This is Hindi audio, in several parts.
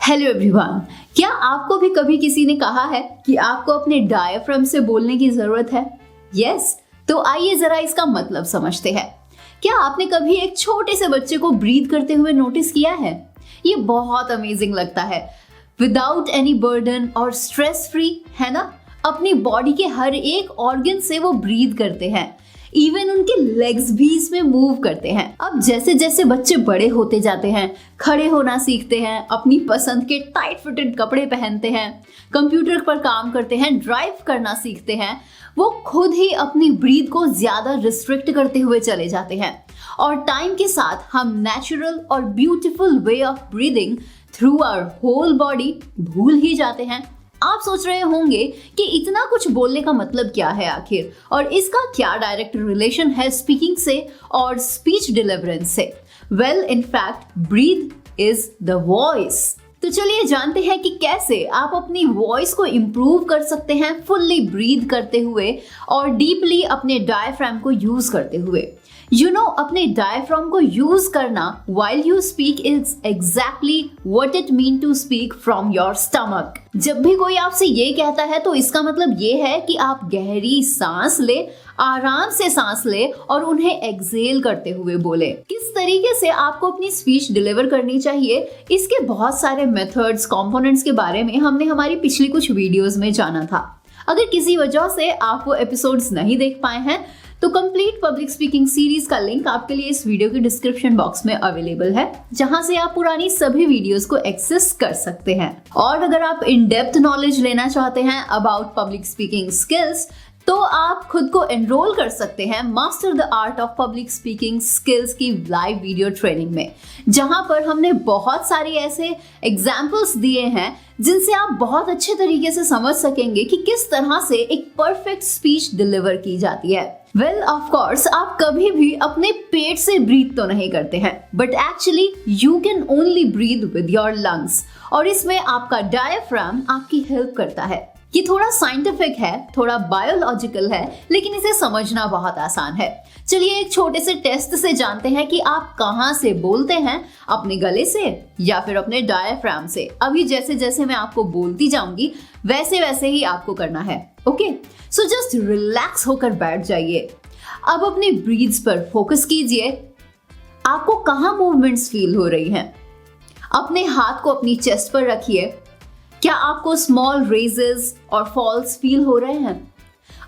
हेलो एवरीवन, क्या आपको भी कभी किसी ने कहा है कि आपको अपने डायफ्राम से बोलने की जरूरत है? यस, तो आइए जरा इसका मतलब समझते हैं। क्या आपने कभी एक छोटे से बच्चे को ब्रीथ करते हुए नोटिस किया है? ये बहुत अमेजिंग लगता है, विदाउट एनी बर्डन और स्ट्रेस फ्री, है ना? अपनी बॉडी के हर एक ऑर्गन से वो ब्रीथ करते हैं, इवन उनके लेग्स भी इसमें मूव करते हैं। अब जैसे जैसे बच्चे बड़े होते जाते हैं, खड़े होना सीखते हैं, अपनी पसंद के टाइट फिटेड कपड़े पहनते हैं, कंप्यूटर पर काम करते हैं, ड्राइव करना सीखते हैं, वो खुद ही अपनी ब्रीथ को ज्यादा रिस्ट्रिक्ट करते हुए चले जाते हैं। और टाइम के साथ हम नेचुरल और beautiful way of breathing through our whole body भूल ही जाते हैं। आप सोच रहे होंगे कि इतना कुछ बोलने का मतलब क्या है आखिर, और इसका क्या डायरेक्ट रिलेशन है स्पीकिंग से और स्पीच डिलीवरेंस से? Well, in fact breath is the voice. तो चलिए जानते हैं कि कैसे आप अपनी वॉइस को इम्प्रूव कर सकते हैं फुल्ली ब्रीथ करते हुए और डीपली अपने डायफ्राम को यूज करते हुए। अपने डायफ्राम को यूज करना while you speak is exactly what it mean to speak from your stomach। जब भी कोई आपसे ये कहता है तो इसका मतलब ये है कि आप गहरी सांस ले, आराम से सांस ले और उन्हें एक्सेल करते हुए बोले। किस तरीके से आपको अपनी स्पीच डिलीवर करनी चाहिए, इसके बहुत सारे मेथड्स, कंपोनेंट्स के बारे में हमने हमारी पिछली कुछ वीडियोस में जाना था। अगर किसी वजह से आप वो एपिसोड्स नहीं देख पाए हैं तो कंप्लीट पब्लिक स्पीकिंग सीरीज का लिंक आपके लिए इस वीडियो के डिस्क्रिप्शन बॉक्स में अवेलेबल है, जहां से आप पुरानी सभी वीडियोस को एक्सेस कर सकते हैं। और अगर आप इन डेप्थ नॉलेज लेना चाहते हैं अबाउट पब्लिक स्पीकिंग स्किल्स तो आप खुद को एनरोल कर सकते हैं master the art of public speaking skills की लाइव वीडियो ट्रेनिंग में, जहां पर हमने बहुत सारे ऐसे एग्जाम्पल्स दिए हैं जिनसे आप बहुत अच्छे तरीके से समझ सकेंगे कि किस तरह से एक परफेक्ट स्पीच डिलीवर की जाती है। वेल, ऑफ कोर्स आप कभी भी अपने पेट से ब्रीथ तो नहीं करते हैं, but actually you can only breathe with your lungs, और इसमें आपका डायफ्राम आपकी हेल्प करता है। ये थोड़ा साइंटिफिक है, थोड़ा बायोलॉजिकल है, लेकिन इसे समझना बहुत आसान है। चलिए एक छोटे से टेस्ट से जानते हैं कि आप कहां से बोलते हैं, अपने गले से या फिर अपने डायफ्राम से। अभी जैसे जैसे मैं आपको बोलती जाऊंगी वैसे वैसे ही आपको करना है। ओके, सो जस्ट रिलैक्स होकर बैठ जाइए। अब अपनी ब्रीथ्स पर फोकस कीजिए। आपको कहां मूवमेंट्स फील हो रही हैं? अपने हाथ को अपनी चेस्ट पर रखिए। क्या आपको स्मॉल रेजेस और फॉल्स फील हो रहे हैं?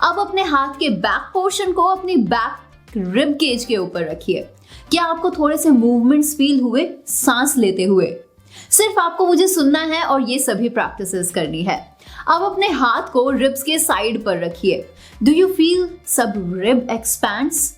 अब अपने हाथ के बैक पोर्शन को अपनी बैक रिब केज के ऊपर रखिए। क्या आपको थोड़े से मूवमेंट्स फील हुए सांस लेते हुए? सिर्फ आपको मुझे सुनना है और ये सभी प्रैक्टिसेस करनी है। अब अपने हाथ को रिब्स के साइड पर रखिए। डू यू फील सब रिब एक्सपैंड्स?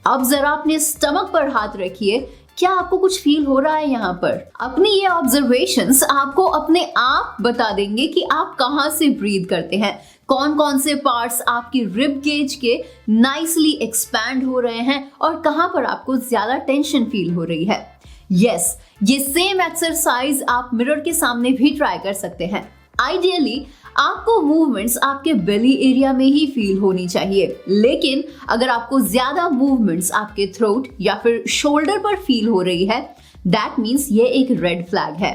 अब जरा अपने स्टमक पर हाथ रखिए। क्या आपको कुछ फील हो रहा है यहाँ पर? अपनी ये ऑब्जर्वेशंस आपको अपने आप बता देंगे कि आप कहाँ से ब्रीथ करते हैं, कौन कौन से पार्ट्स आपकी रिब केज के नाइसली एक्सपैंड हो रहे हैं और कहाँ पर आपको ज्यादा टेंशन फील हो रही है। यस, ये सेम एक्सरसाइज आप मिरर के सामने भी ट्राई कर सकते हैं। आइडियली आपको मूवमेंट्स आपके बेली एरिया में ही फील होनी चाहिए, लेकिन अगर आपको ज्यादा मूवमेंट्स आपके थ्रोट या फिर शोल्डर पर फील हो रही है, दैट मीन्स ये एक रेड फ्लैग है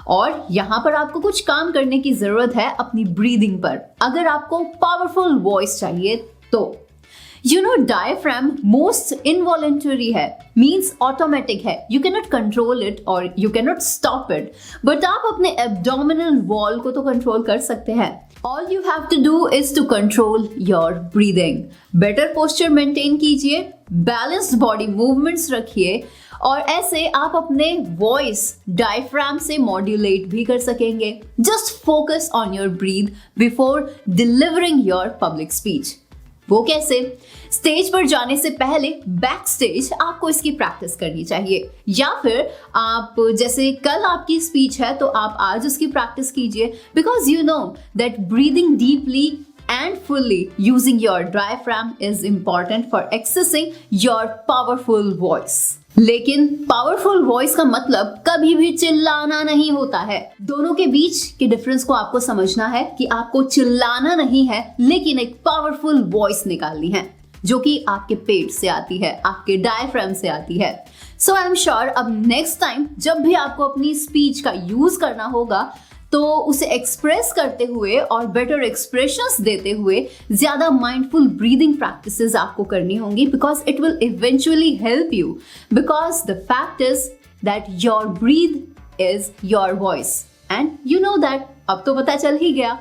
और यहाँ पर आपको कुछ काम करने की जरूरत है अपनी ब्रीदिंग पर। अगर आपको पावरफुल वॉइस चाहिए तो डायफ्राम मोस्ट इनवॉलेंटरी है, मीन्स ऑटोमेटिक है। You can not control it और you can not stop it, but आप अपने एब्डोमिनल वॉल को तो कंट्रोल कर सकते हैं। All you have to do is to control your breathing. Better posture maintain कीजिए, बैलेंस्ड बॉडी मूवमेंट्स रखिए और ऐसे आप अपने वॉइस डायफ्राम से मॉड्यूलेट भी कर सकेंगे। Just focus on your breathe before delivering your public speech. वो कैसे? स्टेज पर जाने से पहले बैक स्टेज आपको इसकी प्रैक्टिस करनी चाहिए, या फिर आप जैसे कल आपकी स्पीच है तो आप आज उसकी प्रैक्टिस कीजिए, because you know that breathing deeply and fully using your diaphragm is important for accessing your powerful voice। लेकिन पावरफुल वॉइस का मतलब कभी भी चिल्लाना नहीं होता है। दोनों के बीच के डिफरेंस को आपको समझना है कि आपको चिल्लाना नहीं है, लेकिन एक पावरफुल वॉइस निकालनी है जो कि आपके पेट से आती है, आपके डायफ्राम से आती है। सो आई एम श्योर अब नेक्स्ट टाइम जब भी आपको अपनी स्पीच का यूज करना होगा तो उसे एक्सप्रेस करते हुए और बेटर एक्सप्रेशंस देते हुए ज्यादा माइंडफुल ब्रीदिंग प्रैक्टिसेस आपको करनी होंगी, because it will eventually help you, because the fact is that your breathe is your voice and you know that. अब तो पता चल ही गया।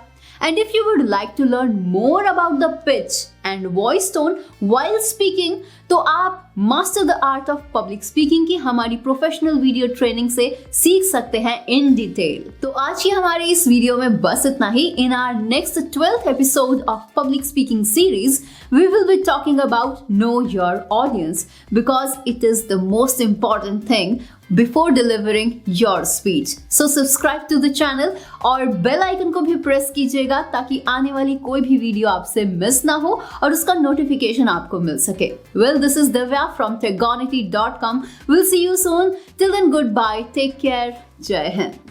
And if you would like to learn more about the pitch and voice tone while speaking, तो आप Master the Art of Public Speaking की हमारी प्रोफेशनल वीडियो ट्रेनिंग से सीख सकते हैं इन डिटेल। तो आज की हमारे इस वीडियो में बस इतना ही। In our next 12th episode of Public Speaking series, we will be talking about know your audience, because it is the most important thing before delivering your speech. So subscribe to the channel और बेल आइकन को भी प्रेस कीजिएगा ताकि आने वाली कोई भी वीडियो आपसे मिस ना हो और उसका नोटिफिकेशन आपको मिल सके। Well, this is Divya from techgonity.com. We'll see you soon. Till then, goodbye. Take care. Jai Hind.